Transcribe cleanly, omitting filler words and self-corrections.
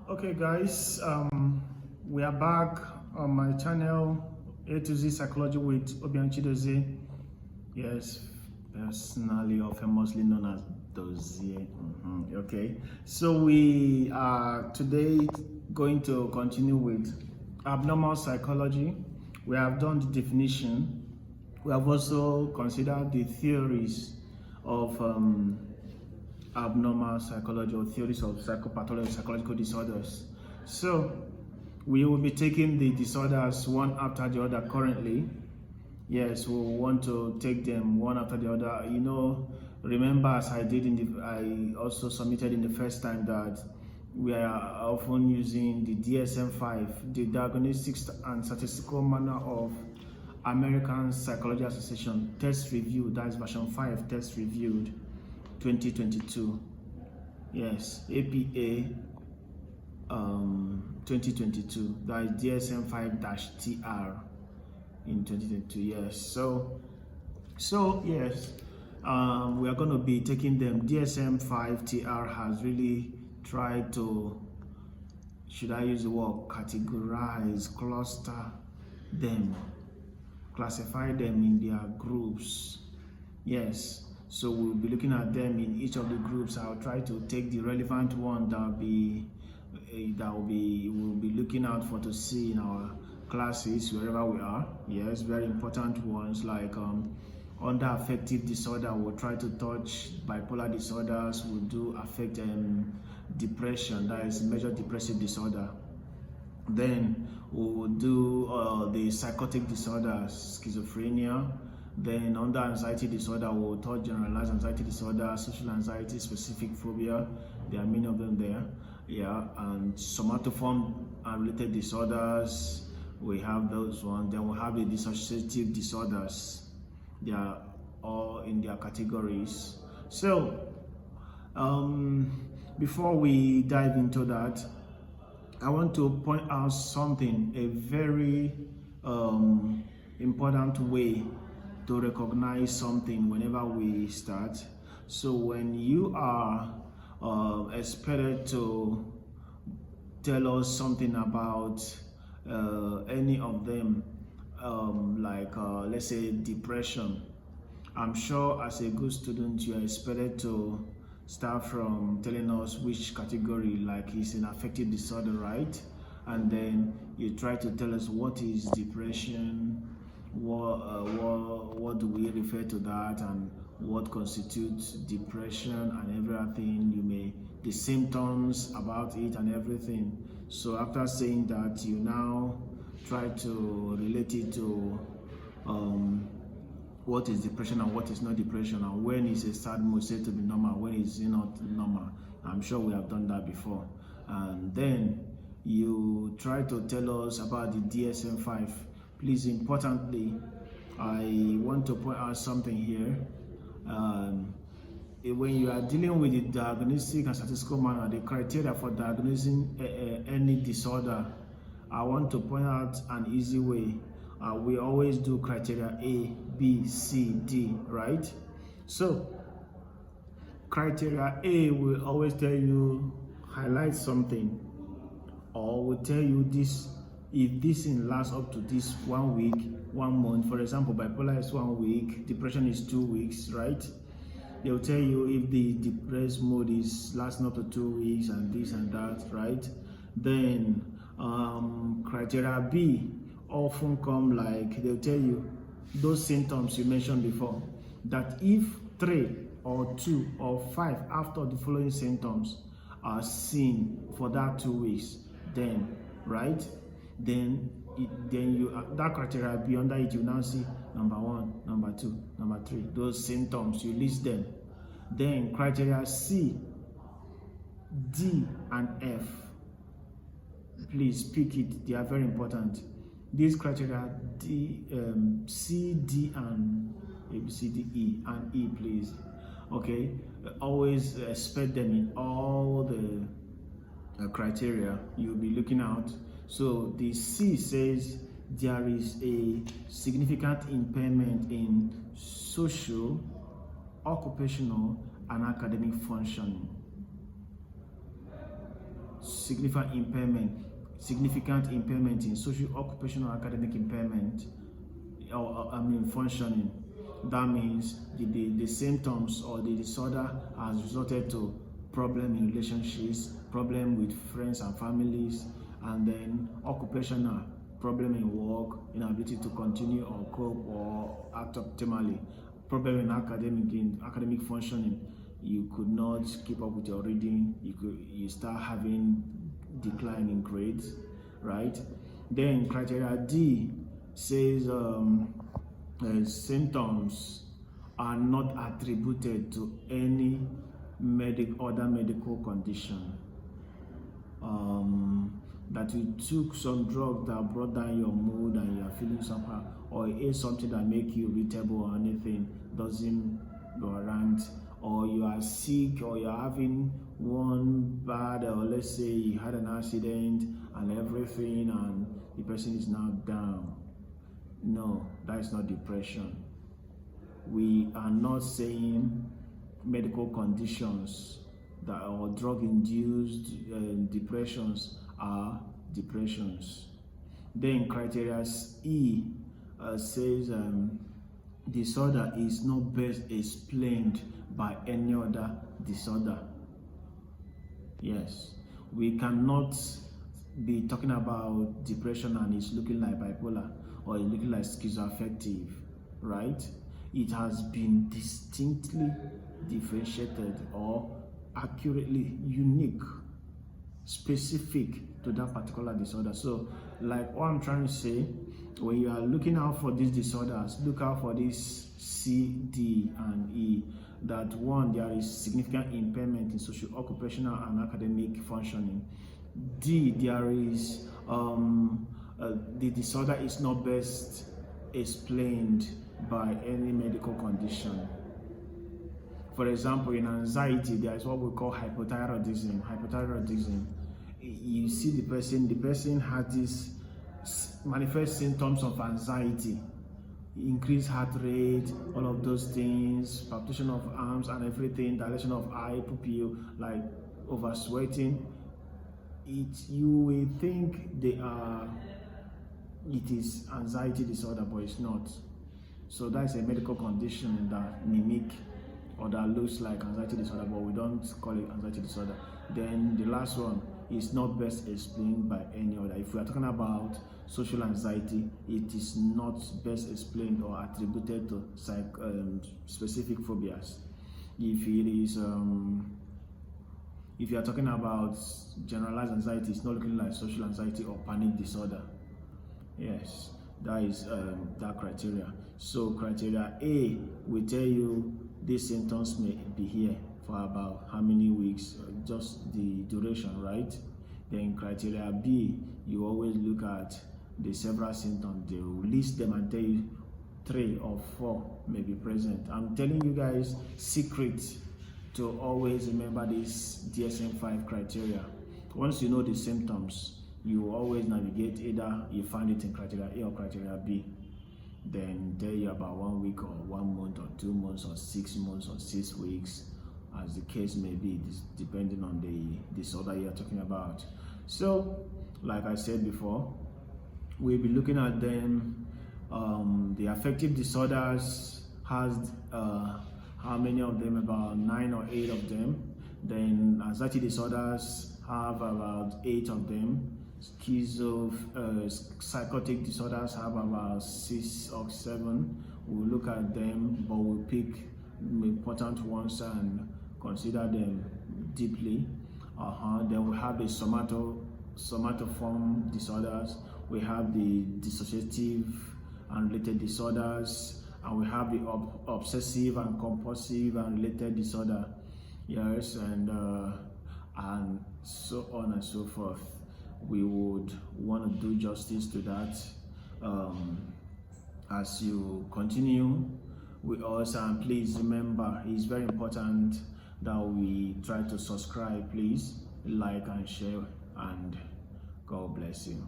Okay, guys, we are back on my channel A to Z Psychology with Obian Chidozie. Yes, personally or famously known as Dozie. Okay, so we are today going to continue with abnormal psychology. We have done the definition. We have also considered the theories of abnormal psychology or theories of psychopathology, psychological disorders. So we will be taking the disorders one after the other currently. Yes, we want to take them one after the other. Remember, as I did I also submitted in the first time that we are often using the DSM-5, the Diagnostic and Statistical Manual of American Psychology Association test review. That is version 5, test reviewed 2022. Yes, APA 2022. That is DSM-5-TR in 2022. Yes. So yes, we are going to be taking them. DSM-5-TR has really tried to, should I use the word, categorize, cluster them, classify them in their groups. Yes. So we'll be looking at them in each of the groups. I'll try to take the relevant one we'll be looking out for to see in our classes wherever we are. Yes, very important ones like under affective disorder. We'll try to touch bipolar disorders. We'll do depression, that is major depressive disorder. Then we'll do the psychotic disorders, schizophrenia. Then under anxiety disorder, we'll touch generalized anxiety disorder, social anxiety, specific phobia. There are many of them there. Yeah, and somatoform and related disorders, we have those ones. Then we have the dissociative disorders. They are all in their categories. So before we dive into that, I want to point out something, a very important way to recognize something whenever we start. So when you are expected to tell us something about any of them, let's say depression, I'm sure as a good student you are expected to start from telling us which category, like it's an affective disorder, right? And then you try to tell us what is depression, what do we refer to that, and what constitutes depression and everything, the symptoms about it and everything. So after saying that, you now try to relate it to what is depression and what is not depression, and when is a sad mood said to be normal, when is it not normal. I'm sure we have done that before. And then you try to tell us about the DSM-5. Please, importantly, I want to point out something here. When you are dealing with the diagnostic and statistical manual, the criteria for diagnosing any disorder, I want to point out an easy way. We always do criteria A, B, C, D, right? So criteria A will always tell you, highlight something, or will tell you this, if this lasts up to this 1 week, 1 month. For example, bipolar is 1 week, depression is 2 weeks, right? They'll tell you if the depressed mode is lasting up to 2 weeks and this and that, right? Then criteria B often come like, they'll tell you those symptoms you mentioned before, that if 3 or 2 or 5 after the following symptoms are seen for that 2 weeks, then, right? Then that criteria be under it, you now see number 1, number 2, number 3, those symptoms, you list them. Then criteria C, D, and F, please pick it, they are very important. These criteria D, C, D, and A, B, C, D, E, and E, please. Okay, always expect them in all the criteria you'll be looking out. So the C says there is a significant impairment in social, occupational, and academic functioning. significant impairment in social, occupational, academic impairment, or functioning. That means the symptoms or the disorder has resulted to problem in relationships, problem with friends and families, and then occupational, problem in work, inability to continue or cope or act optimally, problem in academic functioning. You could not keep up with your reading. You start having decline in grades, right? Then criteria D says symptoms are not attributed to any other medical condition. That you took some drug that brought down your mood and you are feeling somehow, or you ate something that make you irritable or anything, doesn't warrant, or you are sick, or you're having one bad, or let's say you had an accident and everything and the person is now down. No, that is not depression. We are not saying medical conditions that or drug-induced depressions are depressions. Then criteria E says disorder is not best explained by any other disorder. Yes, we cannot be talking about depression and it's looking like bipolar or it's looking like schizoaffective, right? It has been distinctly differentiated or accurately unique, specific to that particular disorder. So like what I'm trying to say, when you are looking out for these disorders, look out for this C, D, and E. That one, there is significant impairment in social, occupational, and academic functioning. D, there is the disorder is not best explained by any medical condition. For example, in anxiety, there is what we call hypothyroidism. Hypothyroidism, you see the person had this manifest symptoms of anxiety, increased heart rate, all of those things, palpitation of arms and everything, dilation of eye pupil, like over sweating. You will think it is anxiety disorder, but it's not. So that's a medical condition that mimic or that looks like anxiety disorder, but we don't call it anxiety disorder. Then the last one is not best explained by any other. If we are talking about social anxiety, it is not best explained or attributed to specific phobias. If it is, if you are talking about generalized anxiety, it's not looking like social anxiety or panic disorder. Yes, that is that criteria. So criteria A will tell you these symptoms may be here for about how many weeks, just the duration, right? Then criteria B, you always look at the several symptoms. They will list them and tell you 3 or 4 may be present. I'm telling you guys secret to always remember this DSM-5 criteria. Once you know the symptoms, you always navigate, either you find it in criteria A or criteria B. Then tell you about 1 week or 1 month or 2 months or 6 months or 6 weeks, as the case may be, depending on the disorder you're talking about. So, like I said before, we'll be looking at them. The affective disorders has how many of them? About 9 or 8 of them. Then anxiety disorders have about 8 of them. Psychotic disorders have about 6 or 7. We'll look at them, but we'll pick the important ones and consider them deeply. Then we have the somatoform disorders. We have the dissociative and related disorders, and we have the obsessive and compulsive and related disorder. Yes, and so on and so forth. We would want to do justice to that as you continue with us. And please remember, it's very important that we try to subscribe. Please like and share, and God bless you.